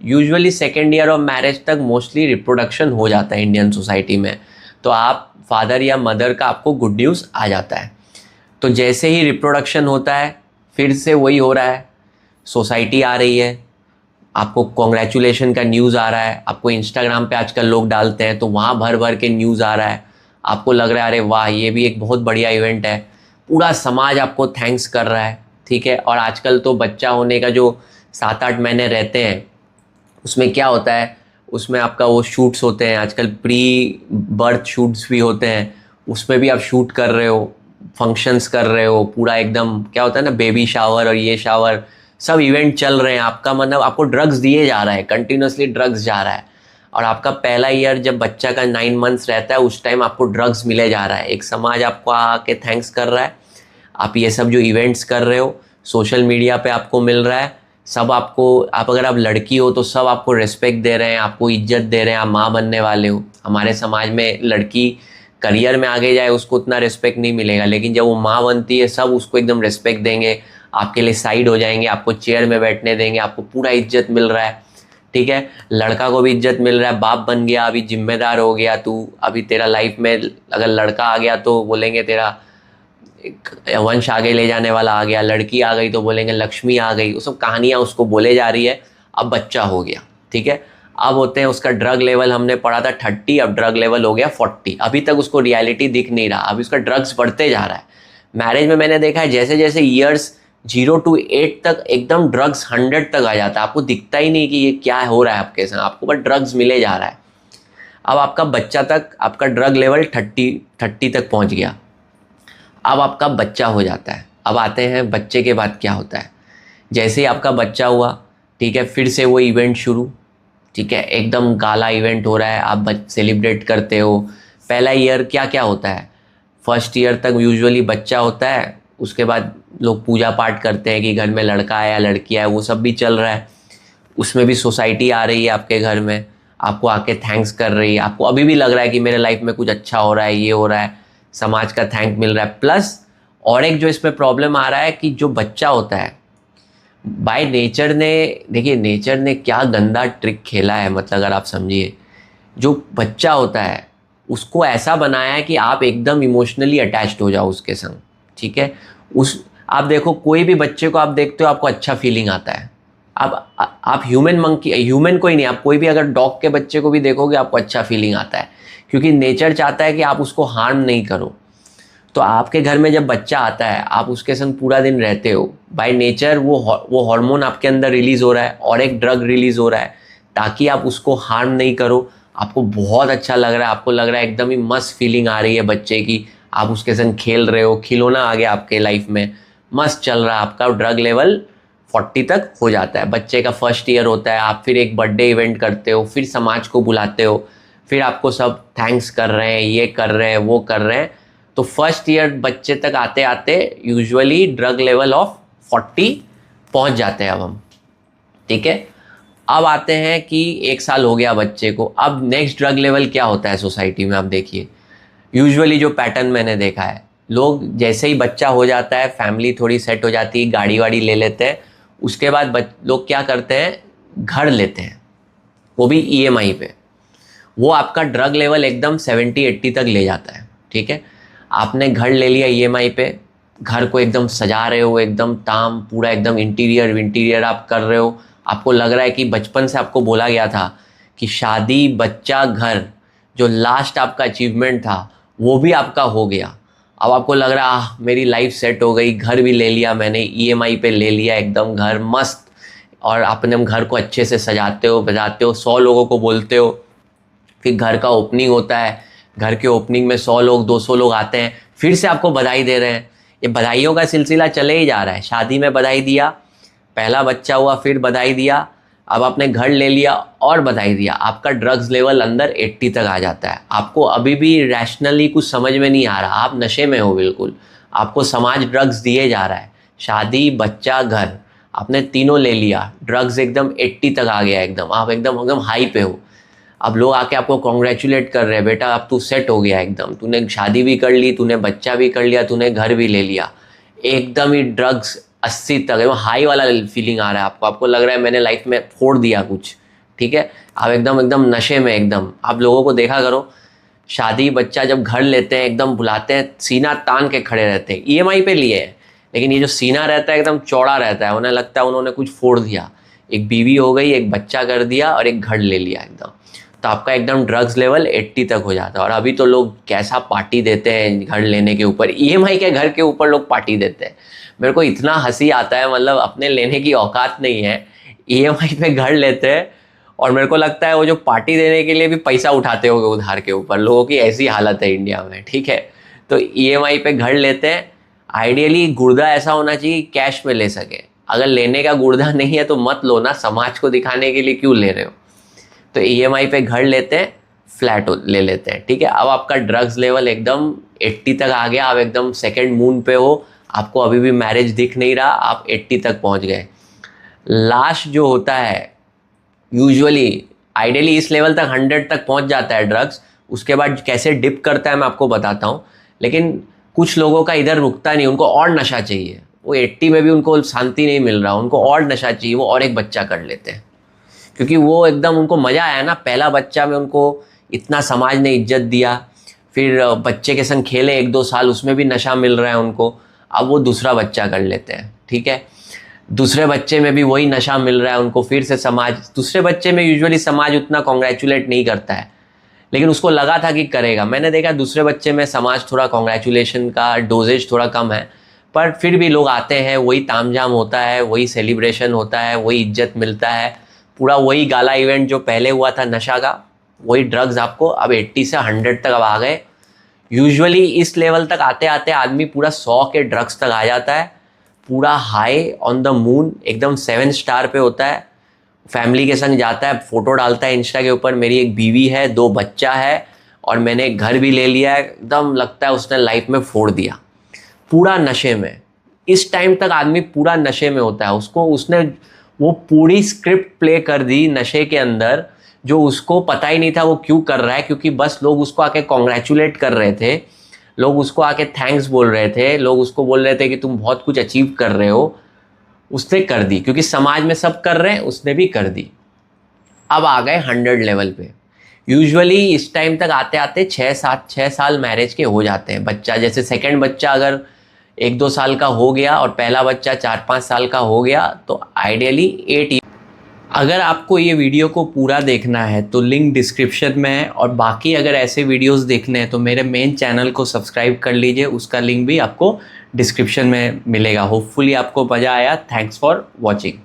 Usually second year of marriage तक mostly reproduction हो जाता है इंडियन सोसाइटी में, तो आप फादर या मदर का आपको गुड न्यूज़ आ जाता है। तो जैसे ही रिप्रोडक्शन होता है फिर से वही हो रहा है, सोसाइटी आ रही है, आपको कॉन्ग्रेचुलेशन का न्यूज़ आ रहा है, आपको इंस्टाग्राम पे आजकल लोग डालते हैं तो वहाँ भर भर के न्यूज़ आ रहा है, आपको लग रहा है अरे वाह ये भी एक बहुत बढ़िया इवेंट है, पूरा समाज आपको थैंक्स कर रहा है, ठीक है। और आजकल तो बच्चा होने का जो 7-8 महीने रहते हैं उसमें क्या होता है, उसमें आपका वो शूट्स होते हैं, आजकल प्री बर्थ शूट्स भी होते हैं, उसमें भी आप शूट कर रहे हो, फंक्शंस कर रहे हो, पूरा एकदम क्या होता है ना, बेबी शावर और ये शावर सब इवेंट चल रहे हैं, आपका मतलब आपको ड्रग्स दिए जा रहा है, कंटिन्यूसली ड्रग्स जा रहा है। और आपका पहला ईयर जब बच्चा का 9 मंथ्स रहता है उस टाइम आपको ड्रग्स मिले जा रहा है, एक समाज आपको आके थैंक्स कर रहा है, आप ये सब जो इवेंट्स कर रहे हो सोशल मीडिया पे आपको मिल रहा है, सब आपको, आप अगर आप लड़की हो तो सब आपको रिस्पेक्ट दे रहे हैं, आपको इज्जत दे रहे हैं, आप माँ बनने वाले हो। हमारे समाज में लड़की करियर में आगे जाए उसको उतना रिस्पेक्ट नहीं मिलेगा, लेकिन जब वो माँ बनती है सब उसको एकदम रिस्पेक्ट देंगे, आपके लिए साइड हो जाएंगे, आपको चेयर में बैठने देंगे, आपको पूरा इज्जत मिल रहा है, ठीक है। लड़का को भी इज्जत मिल रहा है, बाप बन गया, अभी जिम्मेदार हो गया तू, अभी तेरा लाइफ में अगर लड़का आ गया तो बोलेंगे तेरा एक वंश आगे ले जाने वाला आ गया, लड़की आ गई तो बोलेंगे लक्ष्मी आ गई, वो सब कहानियाँ उसको बोले जा रही है। अब बच्चा हो गया, ठीक है, अब होते हैं उसका ड्रग लेवल, हमने पढ़ा था 30, अब ड्रग लेवल हो गया 40, अभी तक उसको रियलिटी दिख नहीं रहा, अभी उसका ड्रग्स बढ़ते जा रहा है। मैरिज में मैंने देखा है जैसे जैसे ईयर्स 0 to 8 तक एकदम ड्रग्स 100 तक आ जाता है, आपको दिखता ही नहीं कि ये क्या हो रहा है आपके साथ, आपको बस ड्रग्स मिले जा रहा है। अब आपका बच्चा तक आपका ड्रग लेवल 30 तक पहुंच गया, अब आपका बच्चा हो जाता है। अब आते हैं बच्चे के बाद क्या होता है, जैसे ही आपका बच्चा हुआ, ठीक है, फिर से वो इवेंट शुरू, ठीक है, एकदम गाला इवेंट हो रहा है, आप सेलिब्रेट करते हो। पहला ईयर क्या क्या होता है, फर्स्ट ईयर तक यूजुअली बच्चा होता है, उसके बाद लोग पूजा पाठ करते हैं कि घर में लड़का आया लड़की आया, वो सब भी चल रहा है, उसमें भी सोसाइटी आ रही है आपके घर में, आपको आके थैंक्स कर रही है, आपको अभी भी लग रहा है कि मेरे लाइफ में कुछ अच्छा हो रहा है, ये हो रहा है, समाज का थैंक मिल रहा है। प्लस और एक जो इसमें प्रॉब्लम आ रहा है कि जो बच्चा होता है बाय नेचर ने, देखिए नेचर ने क्या गंदा ट्रिक खेला है, मतलब अगर आप समझिए, जो बच्चा होता है उसको ऐसा बनाया है कि आप एकदम इमोशनली अटैच्ड हो जाओ उसके संग, ठीक है। उस आप देखो कोई भी बच्चे को आप देखते हो आपको अच्छा फीलिंग आता है, आप ह्यूमन को ही नहीं, आप कोई भी अगर डॉग के बच्चे को भी देखोगे आपको अच्छा फीलिंग आता है, क्योंकि नेचर चाहता है कि आप उसको हार्म नहीं करो। तो आपके घर में जब बच्चा आता है आप उसके संग पूरा दिन रहते हो, बाय नेचर वो हार्मोन आपके अंदर रिलीज हो रहा है और एक ड्रग रिलीज हो रहा है ताकि आप उसको हार्म नहीं करो, आपको बहुत अच्छा लग रहा है, आपको लग रहा है एकदम ही मस्त फीलिंग आ रही है बच्चे की, आप उसके संग खेल रहे हो, खिलौना आ गया आपके लाइफ में, मस्त चल रहा है, आपका ड्रग लेवल 40 तक हो जाता है, बच्चे का फर्स्ट ईयर होता है, आप फिर एक बर्थडे इवेंट करते हो, फिर समाज को बुलाते हो, फिर आपको सब थैंक्स कर रहे हैं, ये कर रहे हैं, वो कर रहे हैं। तो फर्स्ट ईयर बच्चे तक आते आते यूजुअली ड्रग लेवल ऑफ 40 पहुंच जाते हैं अब हम, ठीक है। अब आते हैं कि 1 साल हो गया बच्चे को, अब नेक्स्ट ड्रग लेवल क्या होता है सोसाइटी में, आप देखिए यूजुअली जो पैटर्न मैंने देखा है, लोग जैसे ही बच्चा हो जाता है, फैमिली थोड़ी सेट हो जाती है, गाड़ी वाड़ी ले लेते हैं, उसके बाद लोग क्या करते हैं, घर लेते हैं, वो भी ईएमआई पे, वो आपका ड्रग लेवल एकदम 70-80 तक ले जाता है, ठीक है। आपने घर ले लिया ईएमआई पे, घर को एकदम सजा रहे हो, एकदम ताम पूरा एकदम इंटीरियर विंटीरियर आप कर रहे हो, आपको लग रहा है कि बचपन से आपको बोला गया था कि शादी बच्चा घर जो लास्ट आपका अचीवमेंट था वो भी आपका हो गया। अब आपको लग रहा है मेरी लाइफ सेट हो गई, घर भी ले लिया मैंने, ईएमआई पे ले लिया एकदम घर मस्त, और अपने घर को अच्छे से सजाते हो बजाते हो, 100 लोगों को बोलते हो, फिर घर का ओपनिंग होता है, घर के ओपनिंग में 100 लोग 200 लोग आते हैं, फिर से आपको बधाई दे रहे हैं, ये बधाइयों का सिलसिला चले ही जा रहा है, शादी में बधाई दिया, पहला बच्चा हुआ फिर बधाई दिया, अब आपने घर ले लिया और बधाई दिया, आपका ड्रग्स लेवल अंदर 80 तक आ जाता है, आपको अभी भी रैशनली कुछ समझ में नहीं आ रहा, आप नशे में हो बिल्कुल, आपको समाज ड्रग्स दिए जा रहा है, शादी बच्चा घर आपने तीनों ले लिया, ड्रग्स एकदम 80 तक आ गया, एकदम आप एकदम एकदम हाई पे हो। अब लोग आके आपको कॉन्ग्रेचुलेट कर रहे हैं, बेटा अब तू सेट हो गया एकदम, तूने शादी भी कर ली, तूने बच्चा भी कर लिया, तूने घर भी ले लिया, एकदम ही ड्रग्स 80 तक, हाई वाला फीलिंग आ रहा है आपको, आपको लग रहा है मैंने लाइफ में फोड़ दिया कुछ, ठीक है। आप एकदम एकदम नशे में, एकदम आप लोगों को देखा करो, शादी बच्चा जब घर लेते हैं एकदम बुलाते हैं, सीना तान के खड़े रहते हैं, ईएमआई पे लिए हैं, लेकिन ये जो सीना रहता है एकदम चौड़ा रहता है, उन्हें लगता है उन्होंने कुछ फोड़ दिया, एक बीवी हो गई, एक बच्चा कर दिया और एक घर ले लिया एकदम। तो आपका एकदम ड्रग्स लेवल 80 तक हो जाता है। और अभी तो लोग कैसा पार्टी देते हैं घर लेने के ऊपर, ईएमआई के घर के ऊपर लोग पार्टी देते हैं। मेरे को इतना हंसी आता है, मतलब अपने लेने की औकात नहीं है, ईएमआई पे घर लेते हैं। और मेरे को लगता है वो जो पार्टी देने के लिए भी पैसा उठाते होंगे उधार के ऊपर, लोगों की ऐसी हालत है इंडिया में, ठीक है। तो ईएमआई पे घर लेते हैं। आइडियली गुर्दा ऐसा होना चाहिए कैश में ले सके, अगर लेने का गुर्दा नहीं है तो मत लो ना, समाज को दिखाने के लिए क्यों ले रहे हो। तो ईएमआई पे घर लेते हैं, फ्लैट ले लेते हैं, ठीक है। अब आपका ड्रग्स लेवल एकदम 80 तक आ गया, आप एकदम सेकंड मून पे हो, आपको अभी भी मैरिज दिख नहीं रहा, आप 80 तक पहुंच गए। लास्ट जो होता है यूजुअली, आइडियली इस लेवल तक 100 तक पहुंच जाता है ड्रग्स, उसके बाद कैसे डिप करता है मैं आपको बताता हूँ। लेकिन कुछ लोगों का इधर रुकता नहीं, उनको और नशा चाहिए, वो 80 में भी उनको शांति नहीं मिल रहा, उनको और नशा चाहिए, वो और एक बच्चा कर लेते हैं, क्योंकि वो एकदम उनको मज़ा आया ना, पहला बच्चा में उनको इतना समाज ने इज्जत दिया, फिर बच्चे के संग खेले 1-2 साल, उसमें भी नशा मिल रहा है उनको, अब वो दूसरा बच्चा कर लेते हैं, ठीक है। दूसरे बच्चे में भी वही नशा मिल रहा है उनको, फिर से समाज, दूसरे बच्चे में यूजुअली समाज उतना कॉन्ग्रेचुलेट नहीं करता है, लेकिन उसको लगा था कि करेगा। मैंने देखा दूसरे बच्चे में समाज थोड़ा कॉन्ग्रेचुलेशन का डोजेज थोड़ा कम है, पर फिर भी लोग आते हैं, वही तामझाम होता है, वही सेलिब्रेशन होता है, वही इज्जत मिलता है, पूरा वही गाला इवेंट जो पहले हुआ था नशा का, वही ड्रग्स आपको अब 80 से 100 तक अब आ गए। यूजुअली इस लेवल तक आते आते आदमी पूरा 100 के ड्रग्स तक आ जाता है, पूरा हाई ऑन द मून, एकदम 7 स्टार पे होता है, फैमिली के संग जाता है, फोटो डालता है इंस्टा के ऊपर, मेरी एक बीवी है, 2 बच्चा है और मैंने एक घर भी ले लिया है, एकदम लगता है उसने लाइफ में फोड़ दिया, पूरा नशे में। इस टाइम तक आदमी पूरा नशे में होता है, उसने वो पूरी स्क्रिप्ट प्ले कर दी नशे के अंदर, जो उसको पता ही नहीं था वो क्यों कर रहा है, क्योंकि बस लोग उसको आके कॉन्ग्रेचुलेट कर रहे थे, लोग उसको आके थैंक्स बोल रहे थे, लोग उसको बोल रहे थे कि तुम बहुत कुछ अचीव कर रहे हो, उसने कर दी, क्योंकि समाज में सब कर रहे हैं, उसने भी कर दी। अब आ गए 100 लेवल पे। यूजुअली इस टाइम तक आते आते 6 साल मैरिज के हो जाते हैं। बच्चा जैसे सेकंड बच्चा अगर 1-2 साल का हो गया और पहला बच्चा 4-5 साल का हो गया तो आइडियली 8 ईयर। अगर आपको ये वीडियो को पूरा देखना है तो लिंक डिस्क्रिप्शन में है, और बाकी अगर ऐसे वीडियोस देखने हैं तो मेरे मेन चैनल को सब्सक्राइब कर लीजिए, उसका लिंक भी आपको डिस्क्रिप्शन में मिलेगा। होपफुली आपको मज़ा आया। Thanks for watching.